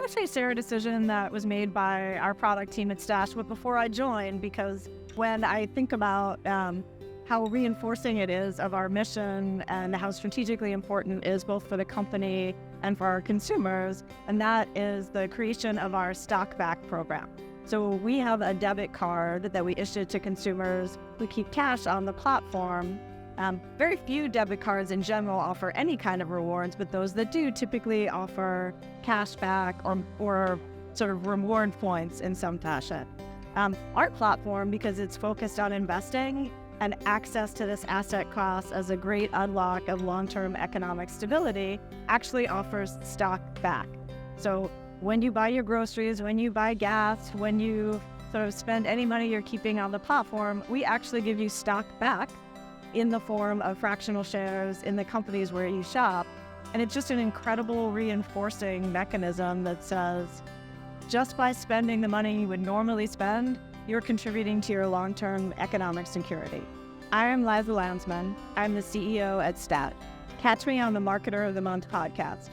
going to say, Sarah, decision that was made by our product team at Stashwood before I joined, because when I think about how reinforcing it is of our mission and how strategically important it is both for the company and for our consumers, and that is the creation of our stock back program. So we have a debit card that we issue to consumers who keep cash on the platform. Very few debit cards in general offer any kind of rewards, but those that do typically offer cash back or sort of reward points in some fashion. Our platform, because it's focused on investing and access to this asset class as a great unlock of long-term economic stability, actually offers stock back. So when you buy your groceries, when you buy gas, when you sort of spend any money you're keeping on the platform, we actually give you stock back in the form of fractional shares in the companies where you shop. And it's just an incredible reinforcing mechanism that says, just by spending the money you would normally spend, you're contributing to your long-term economic security. I am Liza Landsman. I'm the CEO at Stat. Catch me on the Marketer of the Month podcast.